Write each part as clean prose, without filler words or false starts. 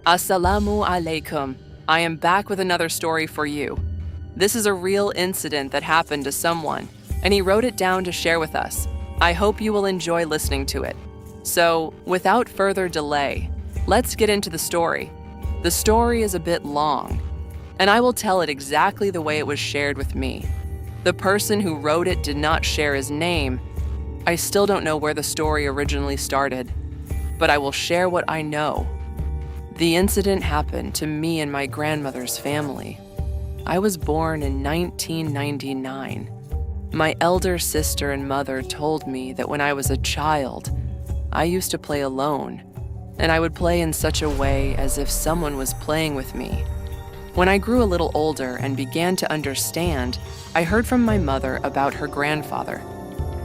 Assalamu alaikum. I am back with another story for you. This is a real incident that happened to someone, and he wrote it down to share with us. I hope you will enjoy listening to it. So, without further delay, let's get into the story. The story is a bit long, and I will tell it exactly the way it was shared with me. The person who wrote it did not share his name. I still don't know where the story originally started, but I will share what I know. The incident happened to me and my grandmother's family. I was born in 1999. My elder sister and mother told me that when I was a child, I used to play alone, and I would play in such a way as if someone was playing with me. When I grew a little older and began to understand, I heard from my mother about her grandfather.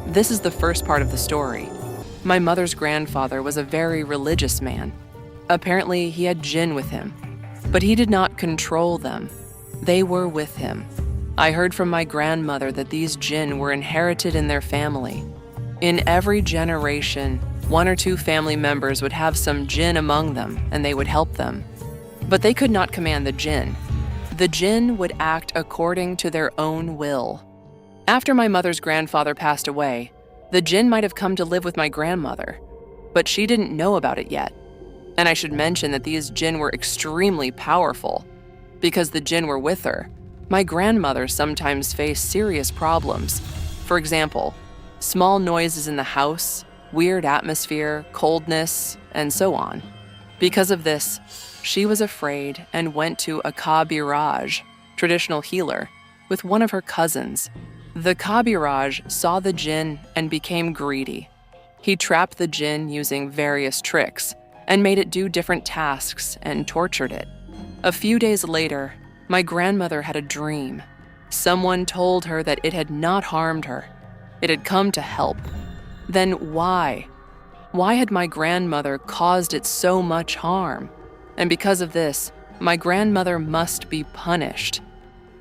This is the first part of the story. My mother's grandfather was a very religious man. Apparently, he had Jinn with him, but he did not control them. They were with him. I heard from my grandmother that these Jinn were inherited in their family. In every generation, one or two family members would have some Jinn among them, and they would help them. But they could not command the Jinn. The Jinn would act according to their own will. After my mother's grandfather passed away, the Jinn might have come to live with my grandmother, but she didn't know about it yet. And I should mention that these Jinn were extremely powerful. Because the Jinn were with her, my grandmother sometimes faced serious problems. For example, small noises in the house, weird atmosphere, coldness, and so on. Because of this, she was afraid and went to a Kabiraj, traditional healer, with one of her cousins. The Kabiraj saw the Jinn and became greedy. He trapped the Jinn using various tricks and made it do different tasks and tortured it. A few days later, my grandmother had a dream. Someone told her that it had not harmed her. It had come to help. Then why? Why had my grandmother caused it so much harm? And because of this, my grandmother must be punished.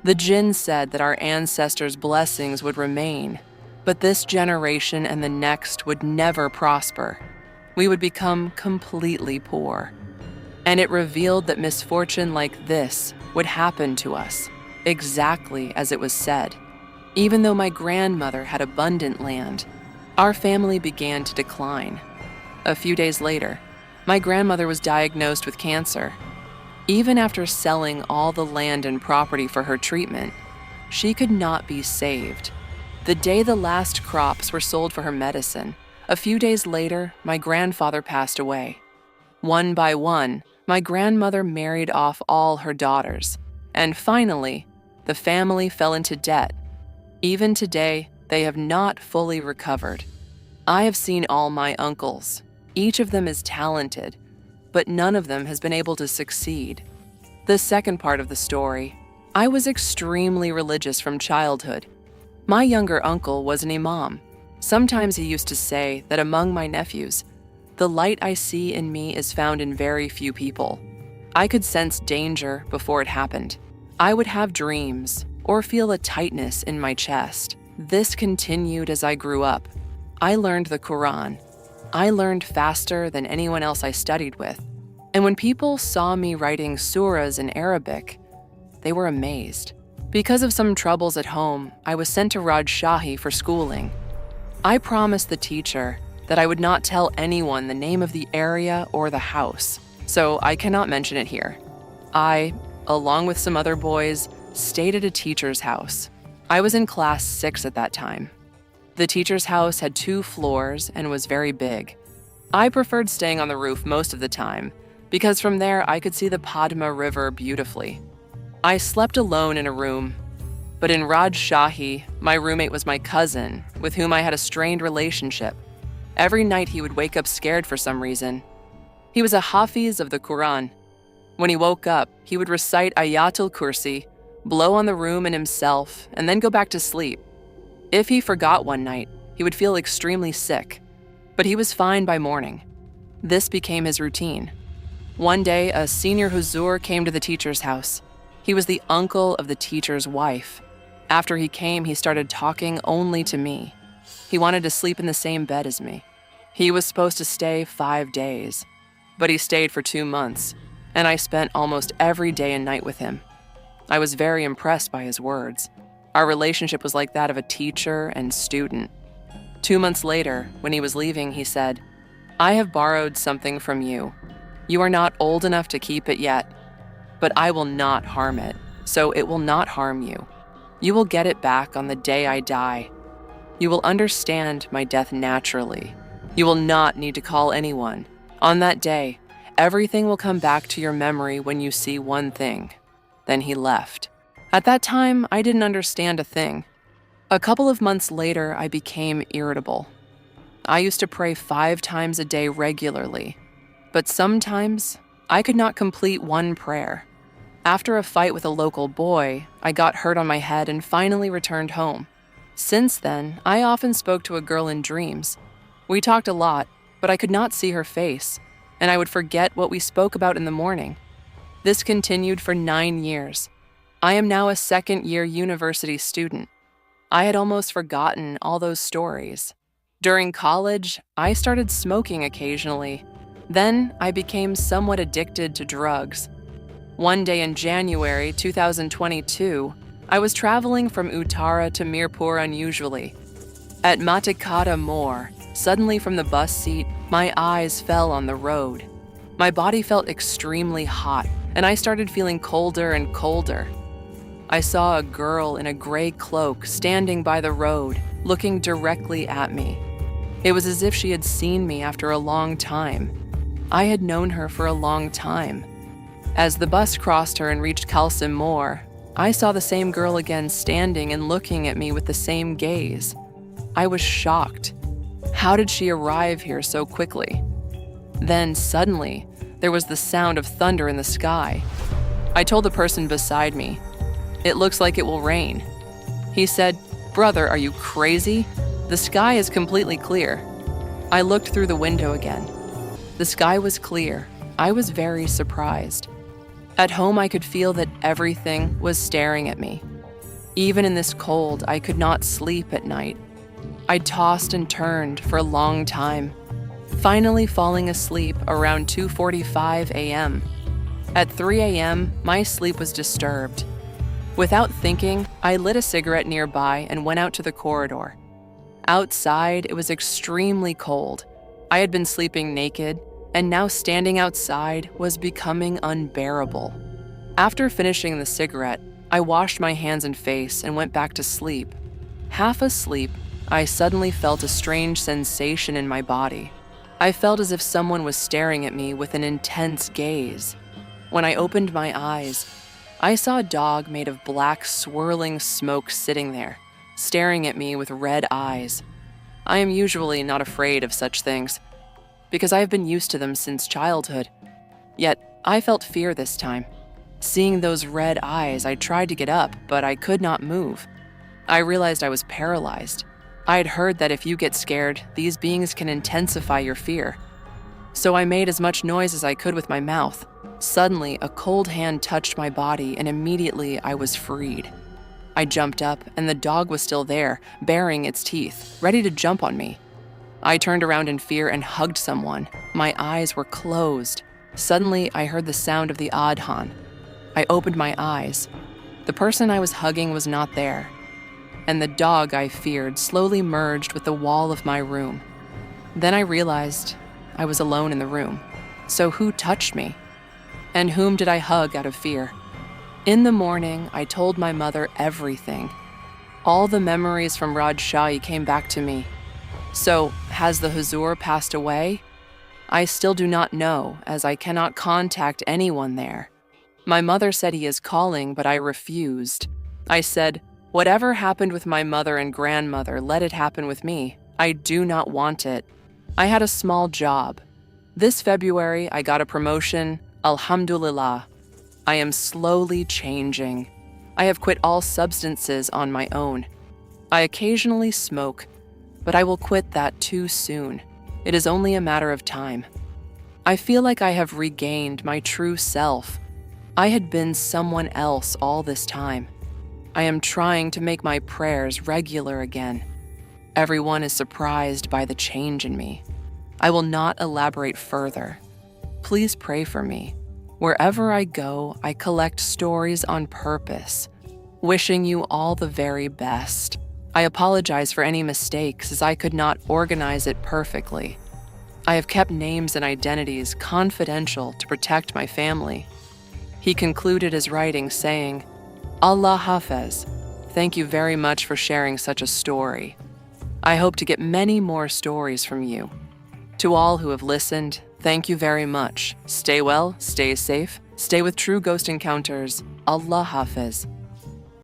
The Jinn said that our ancestors' blessings would remain, but this generation and the next would never prosper. We would become completely poor. And it revealed that misfortune like this would happen to us, exactly as it was said. Even though my grandmother had abundant land, our family began to decline. A few days later, my grandmother was diagnosed with cancer. Even after selling all the land and property for her treatment, she could not be saved. The day the last crops were sold for her medicine, a few days later, my grandfather passed away. One by one, my grandmother married off all her daughters. And finally, the family fell into debt. Even today, they have not fully recovered. I have seen all my uncles. Each of them is talented, but none of them has been able to succeed. The second part of the story, I was extremely religious from childhood. My younger uncle was an imam. Sometimes he used to say that among my nephews, the light I see in me is found in very few people. I could sense danger before it happened. I would have dreams or feel a tightness in my chest. This continued as I grew up. I learned the Quran. I learned faster than anyone else I studied with. And when people saw me writing surahs in Arabic, they were amazed. Because of some troubles at home, I was sent to Rajshahi for schooling. I promised the teacher that I would not tell anyone the name of the area or the house, so I cannot mention it here. I, along with some other boys, stayed at a teacher's house. I was in class 6 at that time. The teacher's house had 2 floors and was very big. I preferred staying on the roof most of the time, because from there I could see the Padma River beautifully. I slept alone in a room, but in Rajshahi, my roommate was my cousin, with whom I had a strained relationship. Every night he would wake up scared for some reason. He was a Hafez of the Quran. When he woke up, he would recite Ayatul Kursi, blow on the room and himself, and then go back to sleep. If he forgot one night, he would feel extremely sick, but he was fine by morning. This became his routine. One day, a senior Huzur came to the teacher's house. He was the uncle of the teacher's wife. After he came, he started talking only to me. He wanted to sleep in the same bed as me. He was supposed to stay 5 days, but he stayed for 2 months. and I spent almost every day and night with him. I was very impressed by his words. Our relationship was like that of a teacher and student. 2 months later, when he was leaving, he said, "I have borrowed something from you. You are not old enough to keep it yet, but I will not harm it, so it will not harm you. You will get it back on the day I die. You will understand my death naturally. You will not need to call anyone. On that day, everything will come back to your memory when you see one thing." Then he left. At that time, I didn't understand a thing. A couple of months later, I became irritable. I used to pray 5 times a day regularly, but sometimes I could not complete one prayer. After a fight with a local boy, I got hurt on my head and finally returned home. Since then, I often spoke to a girl in dreams. We talked a lot, but I could not see her face, and I would forget what we spoke about in the morning. This continued for 9 years. I am now a second-year university student. I had almost forgotten all those stories. During college, I started smoking occasionally. Then I became somewhat addicted to drugs. One day in January 2022, I was traveling from Uttara to Mirpur unusually. At Matikata Moor, suddenly from the bus seat, my eyes fell on the road. My body felt extremely hot, and I started feeling colder and colder. I saw a girl in a gray cloak standing by the road, looking directly at me. It was as if she had seen me after a long time. I had known her for a long time. As the bus crossed her and reached Kalsim Moor, I saw the same girl again standing and looking at me with the same gaze. I was shocked. How did she arrive here so quickly? Then, suddenly, there was the sound of thunder in the sky. I told the person beside me, "It looks like it will rain." He said, "Brother, are you crazy? The sky is completely clear." I looked through the window again. The sky was clear. I was very surprised. At home, I could feel that everything was staring at me. Even in this cold, I could not sleep at night. I tossed and turned for a long time, finally falling asleep around 2:45 a.m. At 3 a.m., my sleep was disturbed. Without thinking, I lit a cigarette nearby and went out to the corridor. Outside, it was extremely cold. I had been sleeping naked, and now standing outside was becoming unbearable. After finishing the cigarette, I washed my hands and face and went back to sleep. Half asleep, I suddenly felt a strange sensation in my body. I felt as if someone was staring at me with an intense gaze. When I opened my eyes, I saw a dog made of black, swirling smoke sitting there, staring at me with red eyes. I am usually not afraid of such things, because I have been used to them since childhood. Yet, I felt fear this time. Seeing those red eyes, I tried to get up, but I could not move. I realized I was paralyzed. I had heard that if you get scared, these beings can intensify your fear. So I made as much noise as I could with my mouth. Suddenly, a cold hand touched my body, and immediately I was freed. I jumped up, and the dog was still there, baring its teeth, ready to jump on me. I turned around in fear and hugged someone. My eyes were closed. Suddenly, I heard the sound of the adhan. I opened my eyes. The person I was hugging was not there, and the dog I feared slowly merged with the wall of my room. Then I realized I was alone in the room. So who touched me? And whom did I hug out of fear? In the morning, I told my mother everything. All the memories from Rajshahi came back to me. So, has the Huzur passed away? I still do not know, as I cannot contact anyone there. My mother said he is calling, but I refused. I said, "Whatever happened with my mother and grandmother, let it happen with me. I do not want it." I had a small job. This February, I got a promotion. Alhamdulillah. I am slowly changing. I have quit all substances on my own. I occasionally smoke, but I will quit that too soon. It is only a matter of time. I feel like I have regained my true self. I had been someone else all this time. I am trying to make my prayers regular again. Everyone is surprised by the change in me. I will not elaborate further. Please pray for me. Wherever I go, I collect stories on purpose. Wishing you all the very best. I apologize for any mistakes as I could not organize it perfectly. I have kept names and identities confidential to protect my family." He concluded his writing saying, "Allah Hafez, thank you very much for sharing such a story. I hope to get many more stories from you. To all who have listened, thank you very much. Stay well, stay safe, stay with True Ghost Encounters. Allah Hafez."